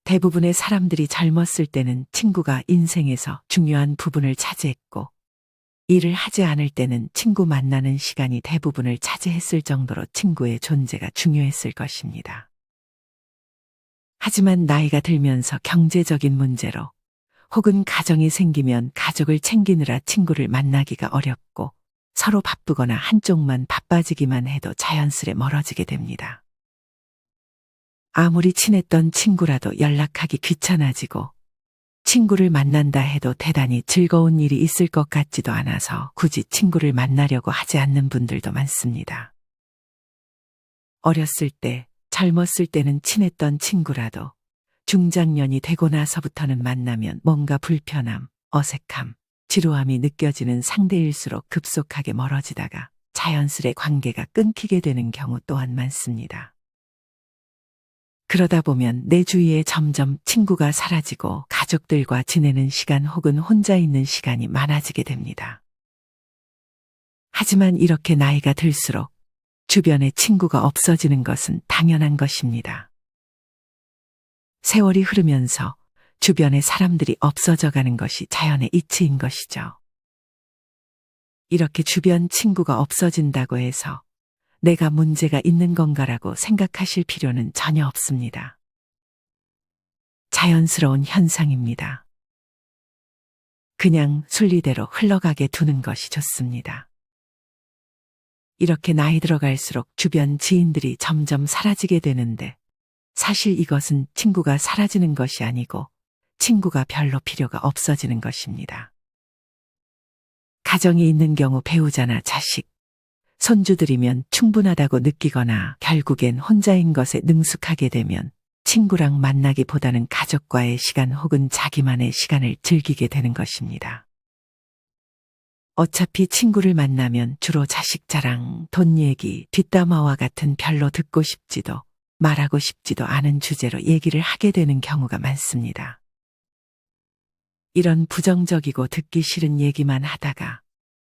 대부분의 사람들이 젊었을 때는 친구가 인생에서 중요한 부분을 차지했고, 일을 하지 않을 때는 친구 만나는 시간이 대부분을 차지했을 정도로 친구의 존재가 중요했을 것입니다. 하지만 나이가 들면서 경제적인 문제로 혹은 가정이 생기면 가족을 챙기느라 친구를 만나기가 어렵고 서로 바쁘거나 한쪽만 바빠지기만 해도 자연스레 멀어지게 됩니다. 아무리 친했던 친구라도 연락하기 귀찮아지고 친구를 만난다 해도 대단히 즐거운 일이 있을 것 같지도 않아서 굳이 친구를 만나려고 하지 않는 분들도 많습니다. 어렸을 때, 젊었을 때는 친했던 친구라도 중장년이 되고 나서부터는 만나면 뭔가 불편함, 어색함, 지루함이 느껴지는 상대일수록 급속하게 멀어지다가 자연스레 관계가 끊기게 되는 경우 또한 많습니다. 그러다 보면 내 주위에 점점 친구가 사라지고 가족들과 지내는 시간 혹은 혼자 있는 시간이 많아지게 됩니다. 하지만 이렇게 나이가 들수록 주변에 친구가 없어지는 것은 당연한 것입니다. 세월이 흐르면서 주변에 사람들이 없어져 가는 것이 자연의 이치인 것이죠. 이렇게 주변 친구가 없어진다고 해서 내가 문제가 있는 건가라고 생각하실 필요는 전혀 없습니다. 자연스러운 현상입니다. 그냥 순리대로 흘러가게 두는 것이 좋습니다. 이렇게 나이 들어갈수록 주변 지인들이 점점 사라지게 되는데 사실 이것은 친구가 사라지는 것이 아니고 친구가 별로 필요가 없어지는 것입니다. 가정이 있는 경우 배우자나 자식, 손주들이면 충분하다고 느끼거나 결국엔 혼자인 것에 능숙하게 되면 친구랑 만나기보다는 가족과의 시간 혹은 자기만의 시간을 즐기게 되는 것입니다. 어차피 친구를 만나면 주로 자식 자랑, 돈 얘기, 뒷담화와 같은 별로 듣고 싶지도 말하고 싶지도 않은 주제로 얘기를 하게 되는 경우가 많습니다. 이런 부정적이고 듣기 싫은 얘기만 하다가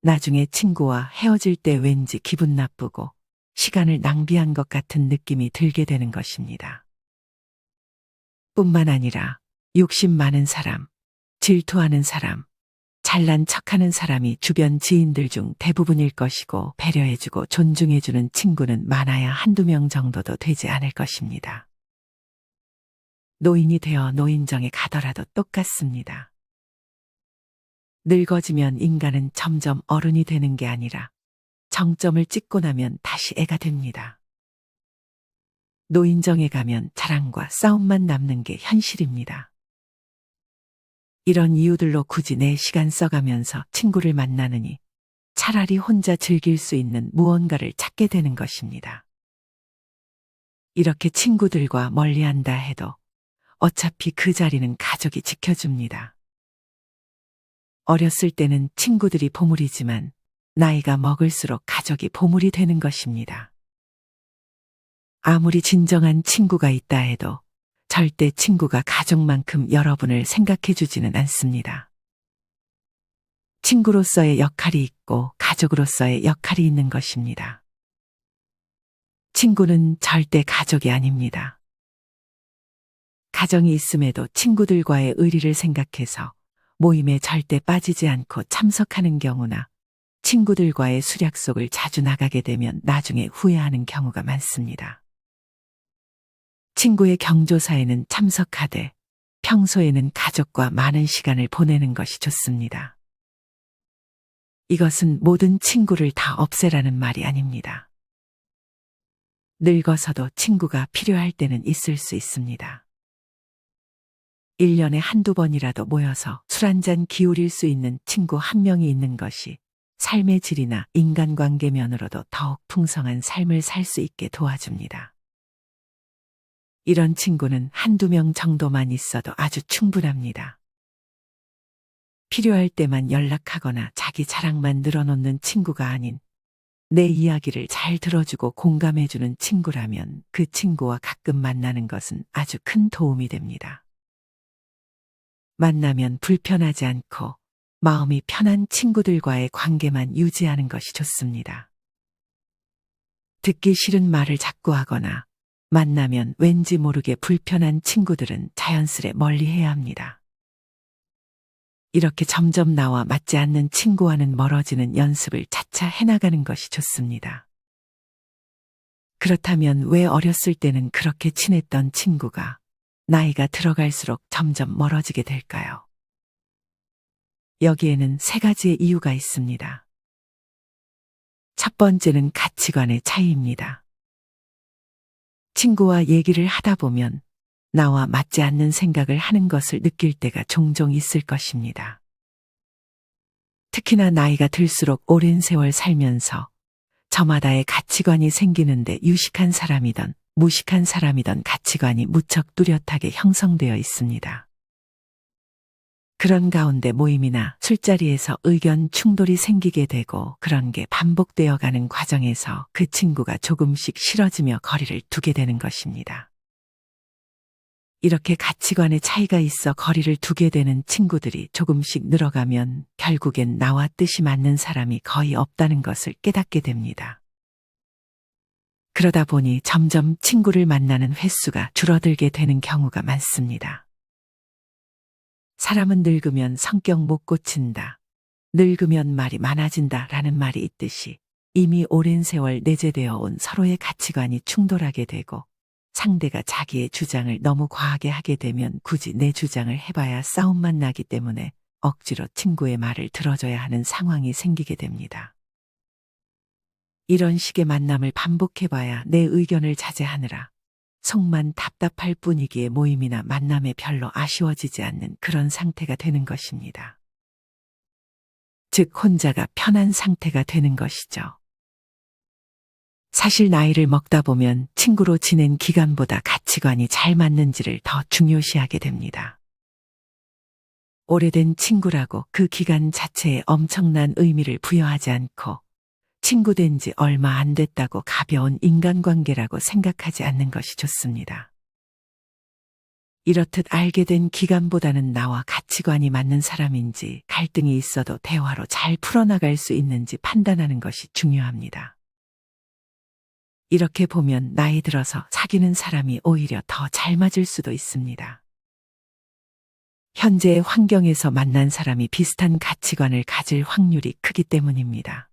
나중에 친구와 헤어질 때 왠지 기분 나쁘고 시간을 낭비한 것 같은 느낌이 들게 되는 것입니다. 뿐만 아니라 욕심 많은 사람, 질투하는 사람, 잘난 척하는 사람이 주변 지인들 중 대부분일 것이고 배려해주고 존중해주는 친구는 많아야 한두 명 정도도 되지 않을 것입니다. 노인이 되어 노인정에 가더라도 똑같습니다. 늙어지면 인간은 점점 어른이 되는 게 아니라 정점을 찍고 나면 다시 애가 됩니다. 노인정에 가면 자랑과 싸움만 남는 게 현실입니다. 이런 이유들로 굳이 내 시간 써가면서 친구를 만나느니 차라리 혼자 즐길 수 있는 무언가를 찾게 되는 것입니다. 이렇게 친구들과 멀리한다 해도 어차피 그 자리는 가족이 지켜줍니다. 어렸을 때는 친구들이 보물이지만 나이가 먹을수록 가족이 보물이 되는 것입니다. 아무리 진정한 친구가 있다 해도 절대 친구가 가족만큼 여러분을 생각해 주지는 않습니다. 친구로서의 역할이 있고 가족으로서의 역할이 있는 것입니다. 친구는 절대 가족이 아닙니다. 가정이 있음에도 친구들과의 의리를 생각해서 모임에 절대 빠지지 않고 참석하는 경우나 친구들과의 수략속을 자주 나가게 되면 나중에 후회하는 경우가 많습니다. 친구의 경조사에는 참석하되 평소에는 가족과 많은 시간을 보내는 것이 좋습니다. 이것은 모든 친구를 다 없애라는 말이 아닙니다. 늙어서도 친구가 필요할 때는 있을 수 있습니다. 1년에 한두 번이라도 모여서 술 한잔 기울일 수 있는 친구 한 명이 있는 것이 삶의 질이나 인간관계 면으로도 더욱 풍성한 삶을 살 수 있게 도와줍니다. 이런 친구는 한두 명 정도만 있어도 아주 충분합니다. 필요할 때만 연락하거나 자기 자랑만 늘어놓는 친구가 아닌 내 이야기를 잘 들어주고 공감해주는 친구라면 그 친구와 가끔 만나는 것은 아주 큰 도움이 됩니다. 만나면 불편하지 않고 마음이 편한 친구들과의 관계만 유지하는 것이 좋습니다. 듣기 싫은 말을 자꾸 하거나 만나면 왠지 모르게 불편한 친구들은 자연스레 멀리해야 합니다. 이렇게 점점 나와 맞지 않는 친구와는 멀어지는 연습을 차차 해나가는 것이 좋습니다. 그렇다면 왜 어렸을 때는 그렇게 친했던 친구가 나이가 들어갈수록 점점 멀어지게 될까요? 여기에는 세 가지의 이유가 있습니다. 첫 번째는 가치관의 차이입니다. 친구와 얘기를 하다 보면 나와 맞지 않는 생각을 하는 것을 느낄 때가 종종 있을 것입니다. 특히나 나이가 들수록 오랜 세월 살면서 저마다의 가치관이 생기는데 유식한 사람이든 무식한 사람이든 가치관이 무척 뚜렷하게 형성되어 있습니다. 그런 가운데 모임이나 술자리에서 의견 충돌이 생기게 되고 그런 게 반복되어 가는 과정에서 그 친구가 조금씩 싫어지며 거리를 두게 되는 것입니다. 이렇게 가치관의 차이가 있어 거리를 두게 되는 친구들이 조금씩 늘어가면 결국엔 나와 뜻이 맞는 사람이 거의 없다는 것을 깨닫게 됩니다. 그러다 보니 점점 친구를 만나는 횟수가 줄어들게 되는 경우가 많습니다. 사람은 늙으면 성격 못 고친다. 늙으면 말이 많아진다 라는 말이 있듯이 이미 오랜 세월 내재되어 온 서로의 가치관이 충돌하게 되고 상대가 자기의 주장을 너무 과하게 하게 되면 굳이 내 주장을 해봐야 싸움만 나기 때문에 억지로 친구의 말을 들어줘야 하는 상황이 생기게 됩니다. 이런 식의 만남을 반복해봐야 내 의견을 자제하느라 속만 답답할 뿐이기에 모임이나 만남에 별로 아쉬워지지 않는 그런 상태가 되는 것입니다. 즉 혼자가 편한 상태가 되는 것이죠. 사실 나이를 먹다 보면 친구로 지낸 기간보다 가치관이 잘 맞는지를 더 중요시하게 됩니다. 오래된 친구라고 그 기간 자체에 엄청난 의미를 부여하지 않고 친구 된 지 얼마 안 됐다고 가벼운 인간관계라고 생각하지 않는 것이 좋습니다. 이렇듯 알게 된 기간보다는 나와 가치관이 맞는 사람인지 갈등이 있어도 대화로 잘 풀어나갈 수 있는지 판단하는 것이 중요합니다. 이렇게 보면 나이 들어서 사귀는 사람이 오히려 더 잘 맞을 수도 있습니다. 현재의 환경에서 만난 사람이 비슷한 가치관을 가질 확률이 크기 때문입니다.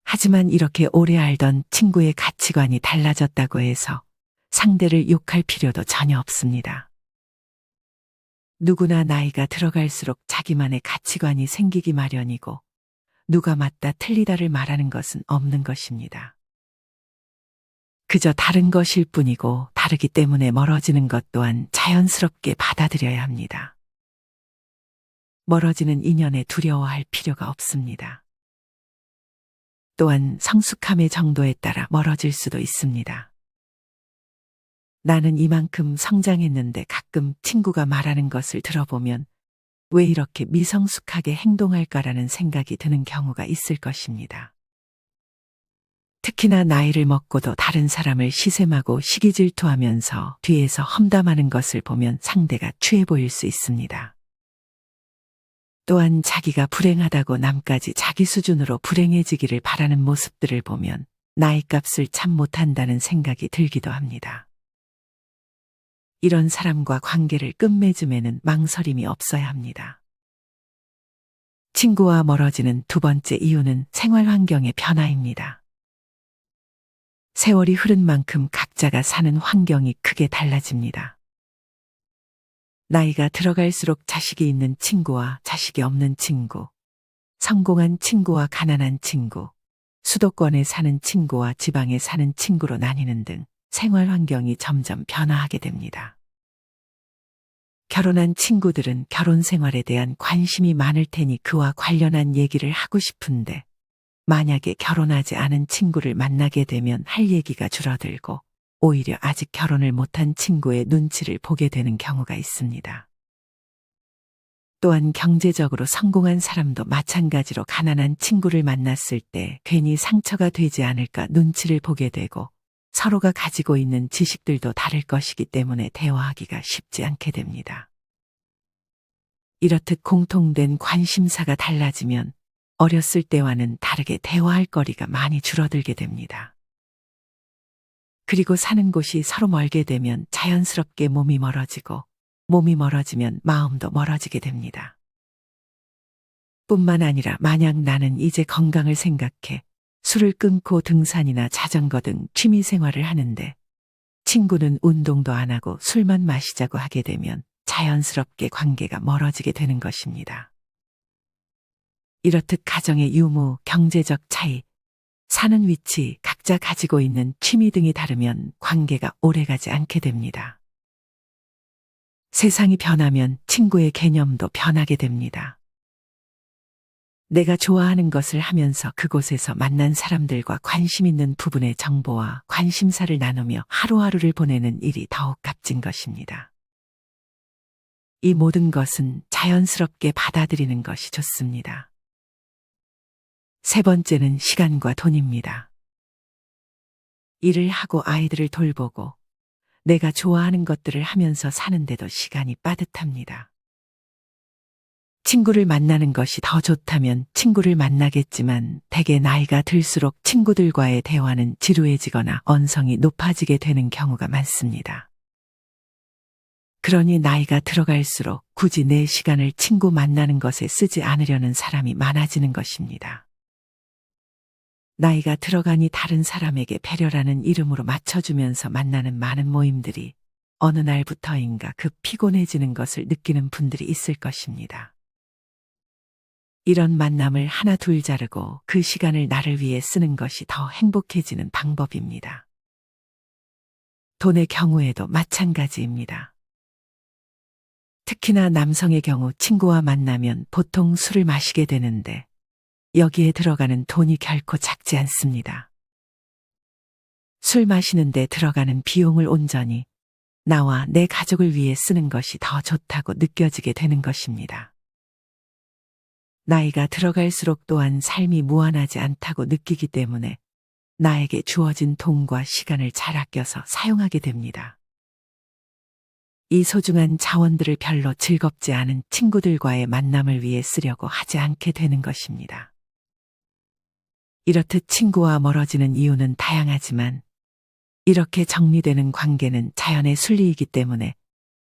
하지만 이렇게 오래 알던 친구의 가치관이 달라졌다고 해서 상대를 욕할 필요도 전혀 없습니다. 누구나 나이가 들어갈수록 자기만의 가치관이 생기기 마련이고 누가 맞다 틀리다를 말하는 것은 없는 것입니다. 그저 다른 것일 뿐이고 다르기 때문에 멀어지는 것 또한 자연스럽게 받아들여야 합니다. 멀어지는 인연에 두려워할 필요가 없습니다. 또한 성숙함의 정도에 따라 멀어질 수도 있습니다. 나는 이만큼 성장했는데 가끔 친구가 말하는 것을 들어보면 왜 이렇게 미성숙하게 행동할까라는 생각이 드는 경우가 있을 것입니다. 특히나 나이를 먹고도 다른 사람을 시샘하고 시기질투하면서 뒤에서 험담하는 것을 보면 상대가 추해 보일 수 있습니다. 또한 자기가 불행하다고 남까지 자기 수준으로 불행해지기를 바라는 모습들을 보면 나이값을 참 못한다는 생각이 들기도 합니다. 이런 사람과 관계를 끝맺음에는 망설임이 없어야 합니다. 친구와 멀어지는 두 번째 이유는 생활 환경의 변화입니다. 세월이 흐른 만큼 각자가 사는 환경이 크게 달라집니다. 나이가 들어갈수록 자식이 있는 친구와 자식이 없는 친구, 성공한 친구와 가난한 친구, 수도권에 사는 친구와 지방에 사는 친구로 나뉘는 등 생활 환경이 점점 변화하게 됩니다. 결혼한 친구들은 결혼 생활에 대한 관심이 많을 테니 그와 관련한 얘기를 하고 싶은데 만약에 결혼하지 않은 친구를 만나게 되면 할 얘기가 줄어들고 오히려 아직 결혼을 못한 친구의 눈치를 보게 되는 경우가 있습니다. 또한 경제적으로 성공한 사람도 마찬가지로 가난한 친구를 만났을 때 괜히 상처가 되지 않을까 눈치를 보게 되고 서로가 가지고 있는 지식들도 다를 것이기 때문에 대화하기가 쉽지 않게 됩니다. 이렇듯 공통된 관심사가 달라지면 어렸을 때와는 다르게 대화할 거리가 많이 줄어들게 됩니다. 그리고 사는 곳이 서로 멀게 되면 자연스럽게 몸이 멀어지고 몸이 멀어지면 마음도 멀어지게 됩니다. 뿐만 아니라 만약 나는 이제 건강을 생각해 술을 끊고 등산이나 자전거 등 취미 생활을 하는데 친구는 운동도 안 하고 술만 마시자고 하게 되면 자연스럽게 관계가 멀어지게 되는 것입니다. 이렇듯 가정의 유무, 경제적 차이, 사는 위치, 각자 가지고 있는 취미 등이 다르면 관계가 오래가지 않게 됩니다. 세상이 변하면 친구의 개념도 변하게 됩니다. 내가 좋아하는 것을 하면서 그곳에서 만난 사람들과 관심 있는 부분의 정보와 관심사를 나누며 하루하루를 보내는 일이 더욱 값진 것입니다. 이 모든 것은 자연스럽게 받아들이는 것이 좋습니다. 세 번째는 시간과 돈입니다. 일을 하고 아이들을 돌보고 내가 좋아하는 것들을 하면서 사는데도 시간이 빠듯합니다. 친구를 만나는 것이 더 좋다면 친구를 만나겠지만 대개 나이가 들수록 친구들과의 대화는 지루해지거나 언성이 높아지게 되는 경우가 많습니다. 그러니 나이가 들어갈수록 굳이 내 시간을 친구 만나는 것에 쓰지 않으려는 사람이 많아지는 것입니다. 나이가 들어가니 다른 사람에게 배려라는 이름으로 맞춰주면서 만나는 많은 모임들이 어느 날부터인가 급 피곤해지는 것을 느끼는 분들이 있을 것입니다. 이런 만남을 하나 둘 자르고 그 시간을 나를 위해 쓰는 것이 더 행복해지는 방법입니다. 돈의 경우에도 마찬가지입니다. 특히나 남성의 경우 친구와 만나면 보통 술을 마시게 되는데 여기에 들어가는 돈이 결코 작지 않습니다. 술 마시는데 들어가는 비용을 온전히 나와 내 가족을 위해 쓰는 것이 더 좋다고 느껴지게 되는 것입니다. 나이가 들어갈수록 또한 삶이 무한하지 않다고 느끼기 때문에 나에게 주어진 돈과 시간을 잘 아껴서 사용하게 됩니다. 이 소중한 자원들을 별로 즐겁지 않은 친구들과의 만남을 위해 쓰려고 하지 않게 되는 것입니다. 이렇듯 친구와 멀어지는 이유는 다양하지만 이렇게 정리되는 관계는 자연의 순리이기 때문에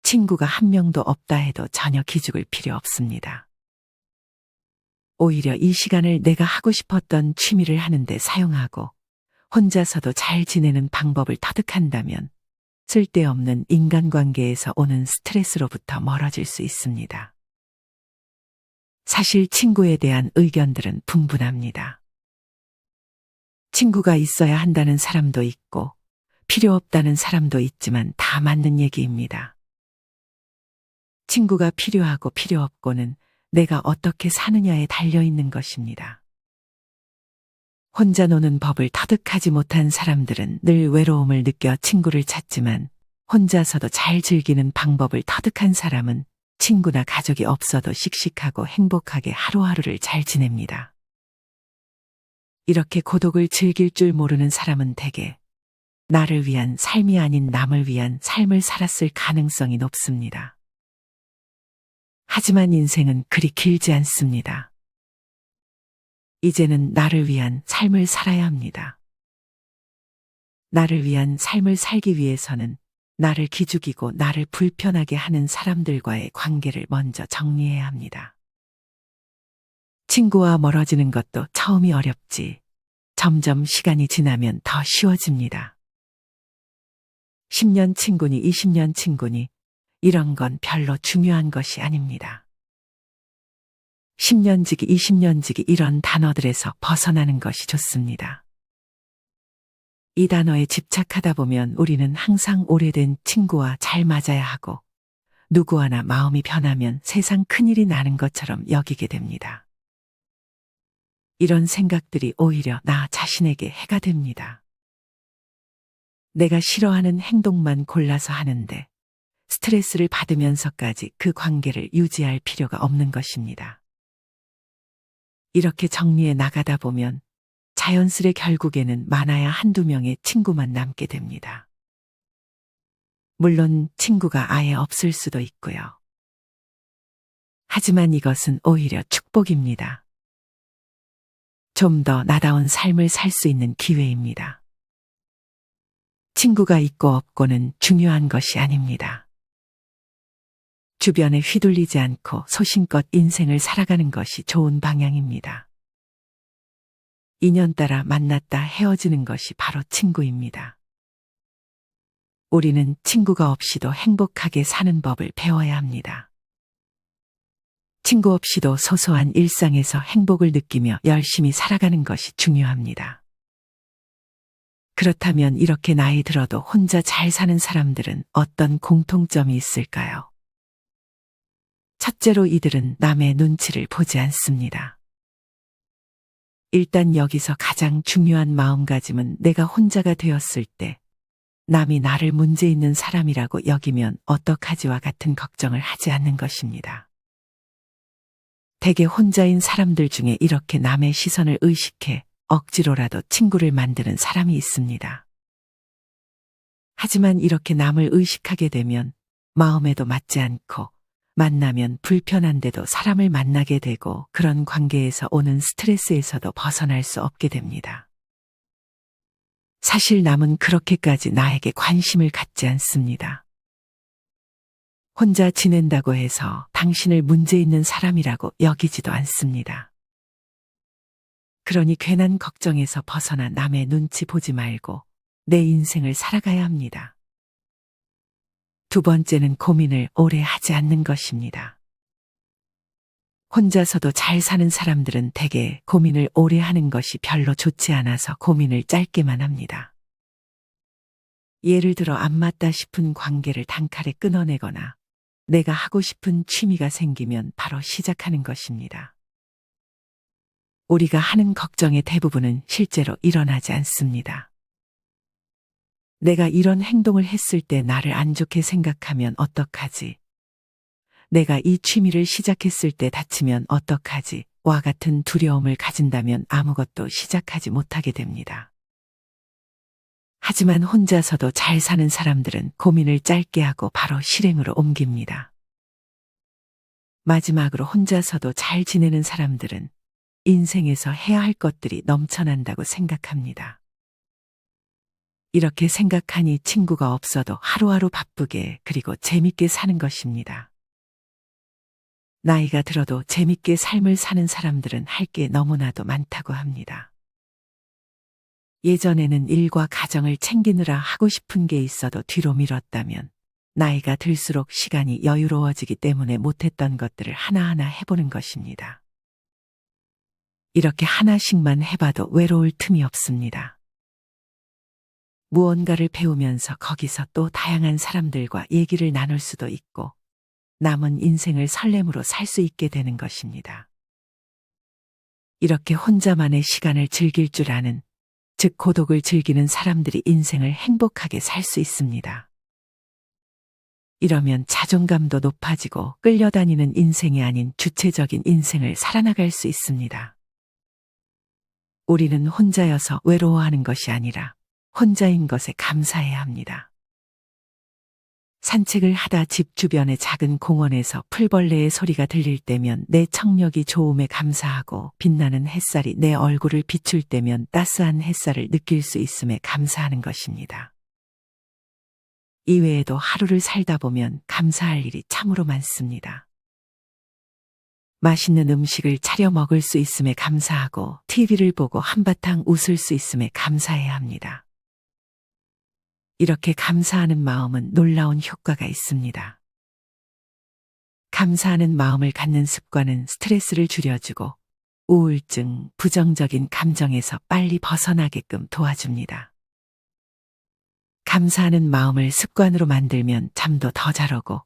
친구가 한 명도 없다 해도 전혀 기죽을 필요 없습니다. 오히려 이 시간을 내가 하고 싶었던 취미를 하는데 사용하고 혼자서도 잘 지내는 방법을 터득한다면 쓸데없는 인간관계에서 오는 스트레스로부터 멀어질 수 있습니다. 사실 친구에 대한 의견들은 분분합니다. 친구가 있어야 한다는 사람도 있고 필요 없다는 사람도 있지만 다 맞는 얘기입니다. 친구가 필요하고 필요 없고는 내가 어떻게 사느냐에 달려있는 것입니다. 혼자 노는 법을 터득하지 못한 사람들은 늘 외로움을 느껴 친구를 찾지만 혼자서도 잘 즐기는 방법을 터득한 사람은 친구나 가족이 없어도 씩씩하고 행복하게 하루하루를 잘 지냅니다. 이렇게 고독을 즐길 줄 모르는 사람은 대개 나를 위한 삶이 아닌 남을 위한 삶을 살았을 가능성이 높습니다. 하지만 인생은 그리 길지 않습니다. 이제는 나를 위한 삶을 살아야 합니다. 나를 위한 삶을 살기 위해서는 나를 기죽이고 나를 불편하게 하는 사람들과의 관계를 먼저 정리해야 합니다. 친구와 멀어지는 것도 처음이 어렵지 점점 시간이 지나면 더 쉬워집니다. 10년 친구니 20년 친구니 이런 건 별로 중요한 것이 아닙니다. 10년지기, 20년지기 이런 단어들에서 벗어나는 것이 좋습니다. 이 단어에 집착하다 보면 우리는 항상 오래된 친구와 잘 맞아야 하고 누구 하나 마음이 변하면 세상 큰일이 나는 것처럼 여기게 됩니다. 이런 생각들이 오히려 나 자신에게 해가 됩니다. 내가 싫어하는 행동만 골라서 하는데 스트레스를 받으면서까지 그 관계를 유지할 필요가 없는 것입니다. 이렇게 정리해 나가다 보면 자연스레 결국에는 많아야 한두 명의 친구만 남게 됩니다. 물론 친구가 아예 없을 수도 있고요. 하지만 이것은 오히려 축복입니다. 좀 더 나다운 삶을 살 수 있는 기회입니다. 친구가 있고 없고는 중요한 것이 아닙니다. 주변에 휘둘리지 않고 소신껏 인생을 살아가는 것이 좋은 방향입니다. 인연 따라 만났다 헤어지는 것이 바로 친구입니다. 우리는 친구가 없이도 행복하게 사는 법을 배워야 합니다. 친구 없이도 소소한 일상에서 행복을 느끼며 열심히 살아가는 것이 중요합니다. 그렇다면 이렇게 나이 들어도 혼자 잘 사는 사람들은 어떤 공통점이 있을까요? 첫째로 이들은 남의 눈치를 보지 않습니다. 일단 여기서 가장 중요한 마음가짐은 내가 혼자가 되었을 때 남이 나를 문제 있는 사람이라고 여기면 어떡하지와 같은 걱정을 하지 않는 것입니다. 대개 혼자인 사람들 중에 이렇게 남의 시선을 의식해 억지로라도 친구를 만드는 사람이 있습니다. 하지만 이렇게 남을 의식하게 되면 마음에도 맞지 않고 만나면 불편한데도 사람을 만나게 되고 그런 관계에서 오는 스트레스에서도 벗어날 수 없게 됩니다. 사실 남은 그렇게까지 나에게 관심을 갖지 않습니다. 혼자 지낸다고 해서 당신을 문제 있는 사람이라고 여기지도 않습니다. 그러니 괜한 걱정에서 벗어나 남의 눈치 보지 말고 내 인생을 살아가야 합니다. 두 번째는 고민을 오래 하지 않는 것입니다. 혼자서도 잘 사는 사람들은 대개 고민을 오래 하는 것이 별로 좋지 않아서 고민을 짧게만 합니다. 예를 들어 안 맞다 싶은 관계를 단칼에 끊어내거나 내가 하고 싶은 취미가 생기면 바로 시작하는 것입니다. 우리가 하는 걱정의 대부분은 실제로 일어나지 않습니다. 내가 이런 행동을 했을 때 나를 안 좋게 생각하면 어떡하지? 내가 이 취미를 시작했을 때 다치면 어떡하지? 와 같은 두려움을 가진다면 아무것도 시작하지 못하게 됩니다. 하지만 혼자서도 잘 사는 사람들은 고민을 짧게 하고 바로 실행으로 옮깁니다. 마지막으로 혼자서도 잘 지내는 사람들은 인생에서 해야 할 것들이 넘쳐난다고 생각합니다. 이렇게 생각하니 친구가 없어도 하루하루 바쁘게 그리고 재밌게 사는 것입니다. 나이가 들어도 재밌게 삶을 사는 사람들은 할 게 너무나도 많다고 합니다. 예전에는 일과 가정을 챙기느라 하고 싶은 게 있어도 뒤로 미뤘다면 나이가 들수록 시간이 여유로워지기 때문에 못했던 것들을 하나하나 해보는 것입니다. 이렇게 하나씩만 해봐도 외로울 틈이 없습니다. 무언가를 배우면서 거기서 또 다양한 사람들과 얘기를 나눌 수도 있고 남은 인생을 설렘으로 살 수 있게 되는 것입니다. 이렇게 혼자만의 시간을 즐길 줄 아는, 즉 고독을 즐기는 사람들이 인생을 행복하게 살 수 있습니다. 이러면 자존감도 높아지고 끌려다니는 인생이 아닌 주체적인 인생을 살아나갈 수 있습니다. 우리는 혼자여서 외로워하는 것이 아니라 혼자인 것에 감사해야 합니다. 산책을 하다 집 주변의 작은 공원에서 풀벌레의 소리가 들릴 때면 내 청력이 좋음에 감사하고 빛나는 햇살이 내 얼굴을 비출 때면 따스한 햇살을 느낄 수 있음에 감사하는 것입니다. 이외에도 하루를 살다 보면 감사할 일이 참으로 많습니다. 맛있는 음식을 차려 먹을 수 있음에 감사하고 TV를 보고 한바탕 웃을 수 있음에 감사해야 합니다. 이렇게 감사하는 마음은 놀라운 효과가 있습니다. 감사하는 마음을 갖는 습관은 스트레스를 줄여주고 우울증, 부정적인 감정에서 빨리 벗어나게끔 도와줍니다. 감사하는 마음을 습관으로 만들면 잠도 더 잘 오고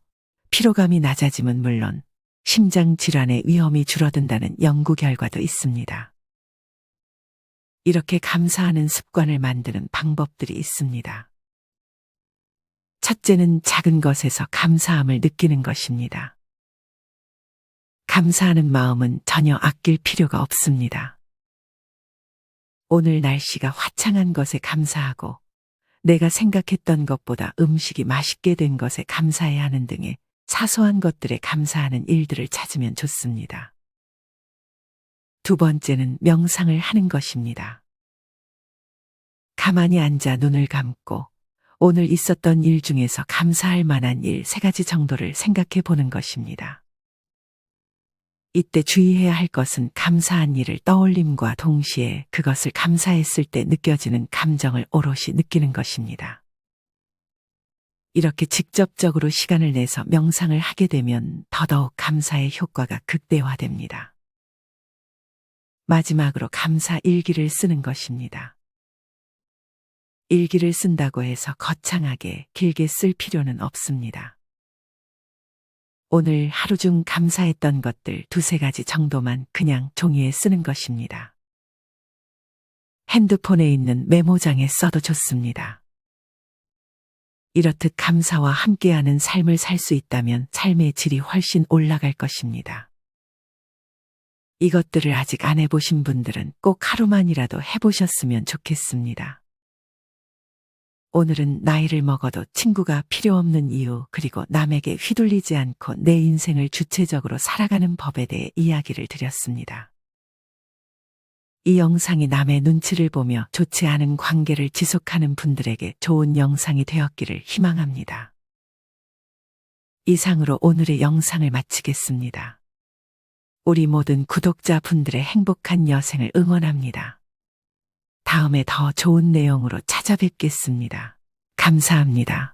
피로감이 낮아짐은 물론 심장 질환의 위험이 줄어든다는 연구 결과도 있습니다. 이렇게 감사하는 습관을 만드는 방법들이 있습니다. 첫째는 작은 것에서 감사함을 느끼는 것입니다. 감사하는 마음은 전혀 아낄 필요가 없습니다. 오늘 날씨가 화창한 것에 감사하고 내가 생각했던 것보다 음식이 맛있게 된 것에 감사해야 하는 등의 사소한 것들에 감사하는 일들을 찾으면 좋습니다. 두 번째는 명상을 하는 것입니다. 가만히 앉아 눈을 감고 오늘 있었던 일 중에서 감사할 만한 일 3가지 정도를 생각해 보는 것입니다. 이때 주의해야 할 것은 감사한 일을 떠올림과 동시에 그것을 감사했을 때 느껴지는 감정을 오롯이 느끼는 것입니다. 이렇게 직접적으로 시간을 내서 명상을 하게 되면 더더욱 감사의 효과가 극대화됩니다. 마지막으로 감사 일기를 쓰는 것입니다. 일기를 쓴다고 해서 거창하게 길게 쓸 필요는 없습니다. 오늘 하루 중 감사했던 것들 2-3가지 정도만 그냥 종이에 쓰는 것입니다. 핸드폰에 있는 메모장에 써도 좋습니다. 이렇듯 감사와 함께하는 삶을 살 수 있다면 삶의 질이 훨씬 올라갈 것입니다. 이것들을 아직 안 해보신 분들은 꼭 하루만이라도 해보셨으면 좋겠습니다. 오늘은 나이를 먹어도 친구가 필요 없는 이유, 그리고 남에게 휘둘리지 않고 내 인생을 주체적으로 살아가는 법에 대해 이야기를 드렸습니다. 이 영상이 남의 눈치를 보며 좋지 않은 관계를 지속하는 분들에게 좋은 영상이 되었기를 희망합니다. 이상으로 오늘의 영상을 마치겠습니다. 우리 모든 구독자분들의 행복한 여생을 응원합니다. 다음에 더 좋은 내용으로 찾아뵙겠습니다. 감사합니다.